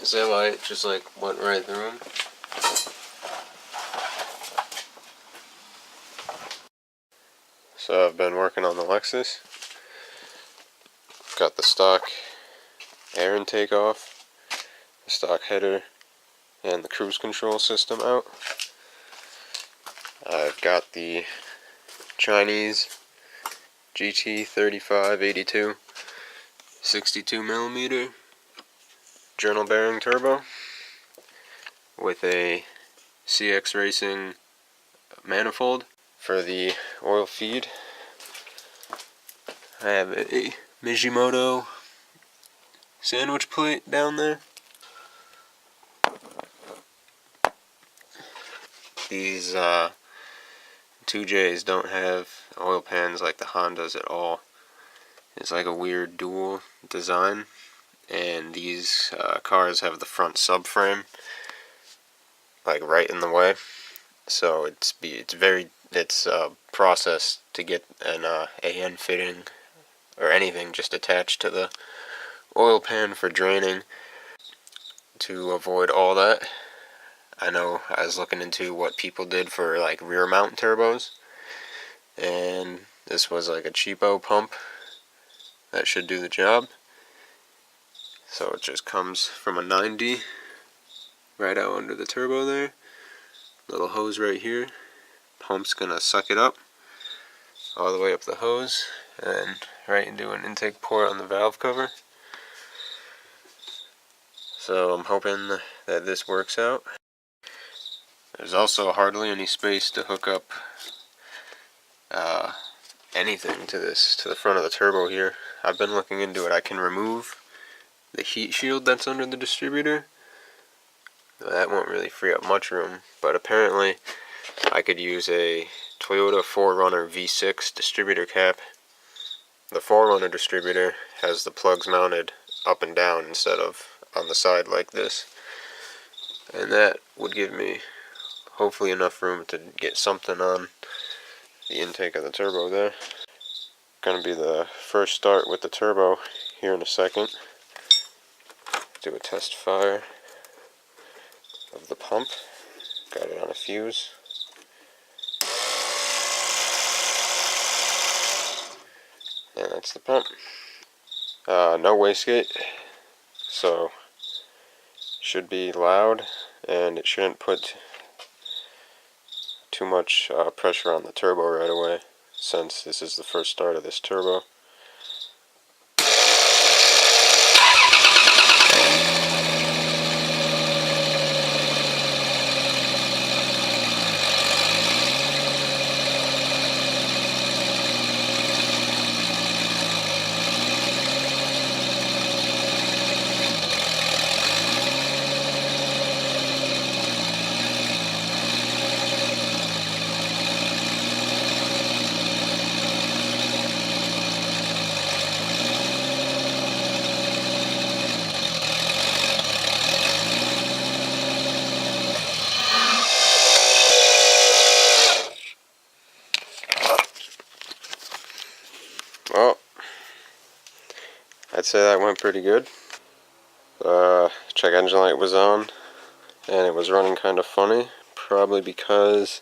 See how I just like went right through them? So I've been working on the Lexus. Got the stock air intake off, the stock header, and the cruise control system out. I've got the Chinese GT3582 62mm journal bearing turbo with a CX Racing manifold. For the oil feed, I have a Mijimoto sandwich plate down there. These 2Js don't have oil pans like the Hondas at all. It's like a weird dual design, and these cars have the front subframe like right in the way, so it's a process to get an AN fitting or anything just attached to the oil pan for draining. To avoid all that, I know I was looking into what people did for like rear mount turbos, and this was like a cheapo pump that should do the job. So it just comes from a 90 right out under the turbo there. Little hose right here. Pump's gonna suck it up all the way up the hose and right into an intake port on the valve cover. So I'm hoping that this works out. There's also hardly any space to hook up anything to the front of the turbo here. I've been looking into it. I can remove the heat shield that's under the distributor. That won't really free up much room, but apparently I could use a Toyota 4Runner V6 distributor cap. The 4Runner distributor has the plugs mounted up and down instead of on the side like this, and that would give me hopefully enough room to get something on the intake of the turbo there. Gonna be the first start with the turbo here in a second. Do a test fire of the pump. Got it on a fuse. And that's the pump. No wastegate, so should be loud, and it shouldn't put too much pressure on the turbo right away, since this is the first start of this turbo. Well, I'd say that went pretty good. Check engine light was on, and it was running kind of funny, probably because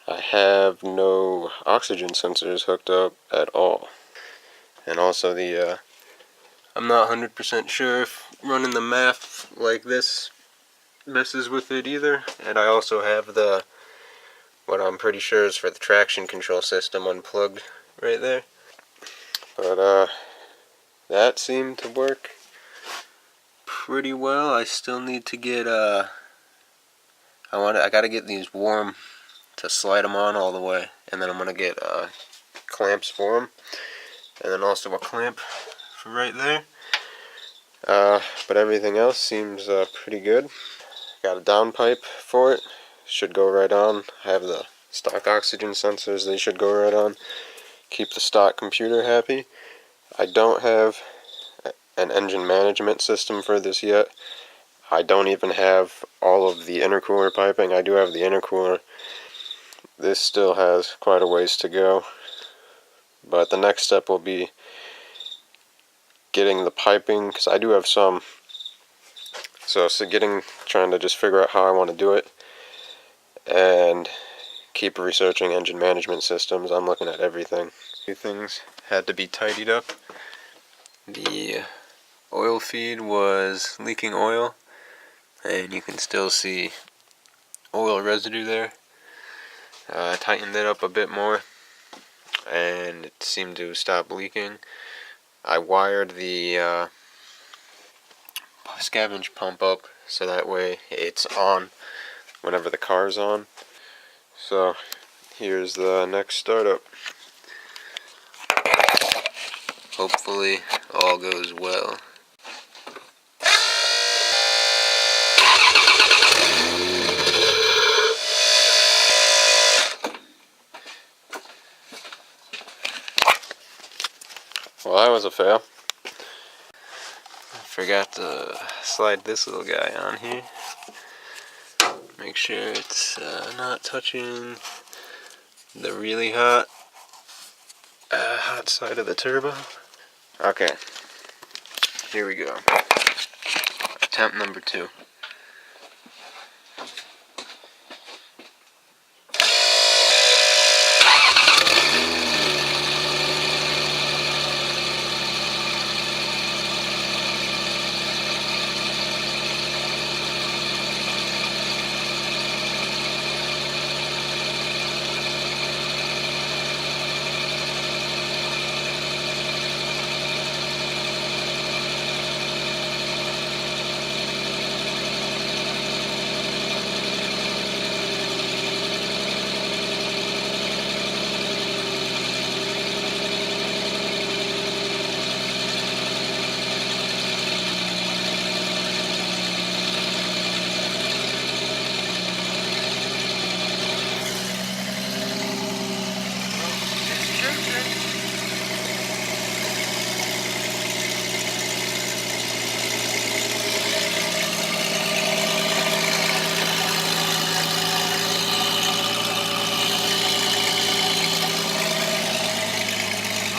I have no oxygen sensors hooked up at all. And also I'm not 100% sure if running the MAF like this messes with it either. And I also have what I'm pretty sure is for the traction control system unplugged right there. But that seemed to work pretty well. I still need to get I gotta get these warm to slide them on all the way, and then I'm gonna get clamps for them, and then also a clamp for right there. But everything else seems pretty good. Got a downpipe for it. Should go right on. I have the stock oxygen sensors. They should go right on. Keep the stock computer happy. I don't have an engine management system for this yet. I don't even have all of the intercooler piping. I do have the intercooler. This still has quite a ways to go. But the next step will be getting the piping, because I do have some So trying to just figure out how I want to do it, and keep researching engine management systems. I'm looking at everything. A few things had to be tidied up. The oil feed was leaking oil, and you can still see oil residue there. I tightened it up a bit more, and it seemed to stop leaking. I wired the scavenge pump up so that way it's on whenever the car's on. So here's the next startup. Hopefully all goes well. Well, that was a fail. I forgot to slide this little guy on here. Make sure it's not touching the really hot side of the turbo. Okay, here we go. Attempt number 2.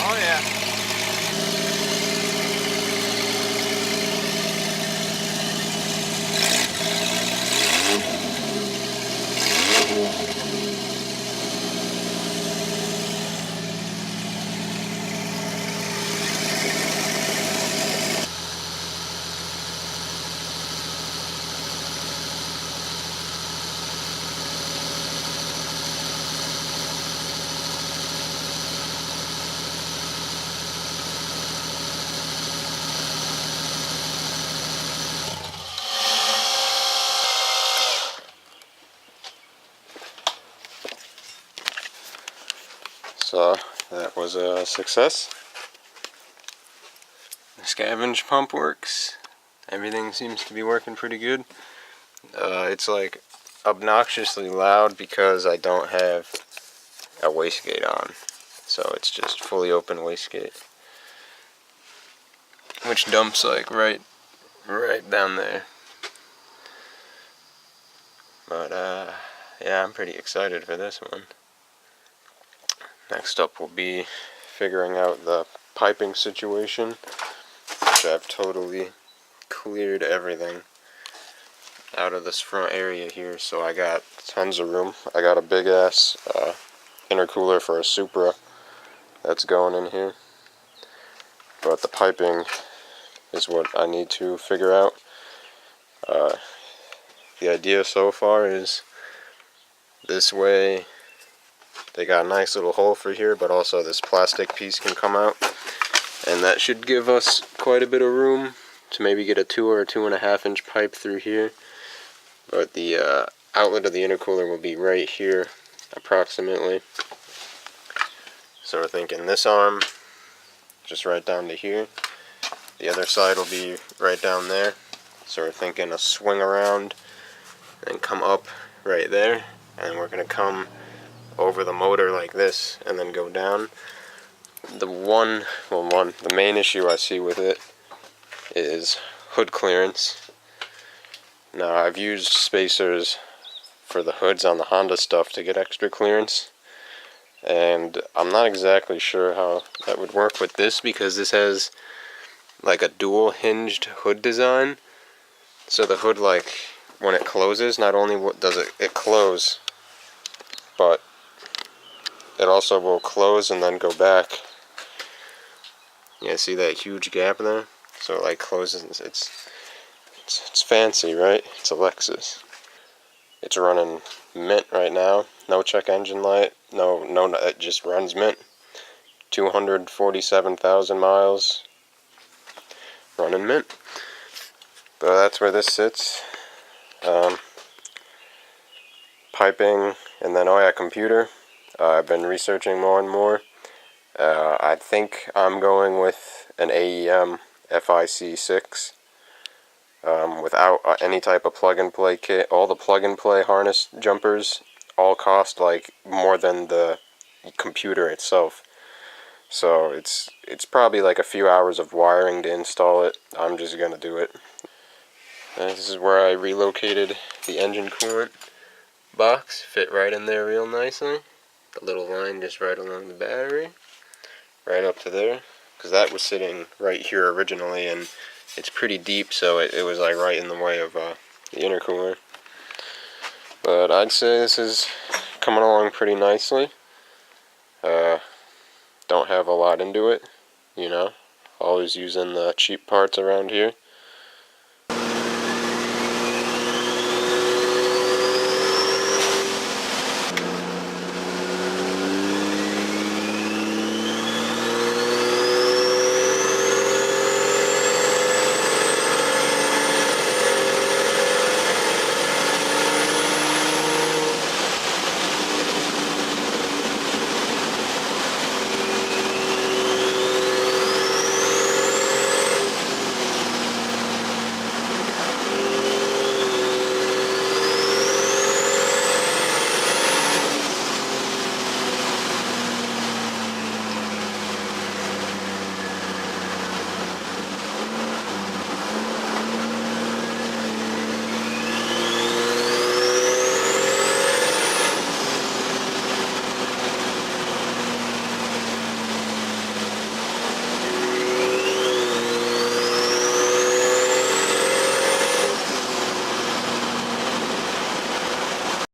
Oh yeah. So that was a success. The scavenge pump works. Everything seems to be working pretty good. It's like obnoxiously loud because I don't have a wastegate on. So it's just fully open wastegate, which dumps like right down there. But yeah, I'm pretty excited for this one. Next up will be figuring out the piping situation, which I've totally cleared everything out of this front area here, so I got tons of room. I got a big ass intercooler for a Supra that's going in here, but the piping is what I need to figure out. The idea so far is this way they got a nice little hole for here, but also this plastic piece can come out, and that should give us quite a bit of room to maybe get a 2 or 2.5 inch pipe through here. But the outlet of the intercooler will be right here approximately. So we're thinking this arm just right down to here. The other side will be right down there. So we're thinking a swing around and come up right there, and we're going to come over the motor like this and then go down. The main issue I see with it is hood clearance. Now, I've used spacers for the hoods on the Honda stuff to get extra clearance, and I'm not exactly sure how that would work with this because this has like a dual hinged hood design, So the hood, like, when it closes, not only does it close, but it also will close and then go back. Yeah, see that huge gap there? So it like closes. It's fancy, right? It's a Lexus. It's running mint right now. No check engine light. No, it just runs mint. 247,000 miles. Running mint. So that's where this sits. Piping, and then, oh yeah, computer. I've been researching more and more. I think I'm going with an AEM FIC6 without any type of plug-and-play kit. All the plug-and-play harness jumpers all cost like more than the computer itself. So it's probably like a few hours of wiring to install it. I'm just gonna do it. And this is where I relocated the engine coolant box. Fit right in there real nicely. The little line just right along the battery, right up to there, because that was sitting right here originally, and it's pretty deep, so it was like right in the way of the intercooler. But I'd say this is coming along pretty nicely. Don't have a lot into it, you know, always using the cheap parts around here.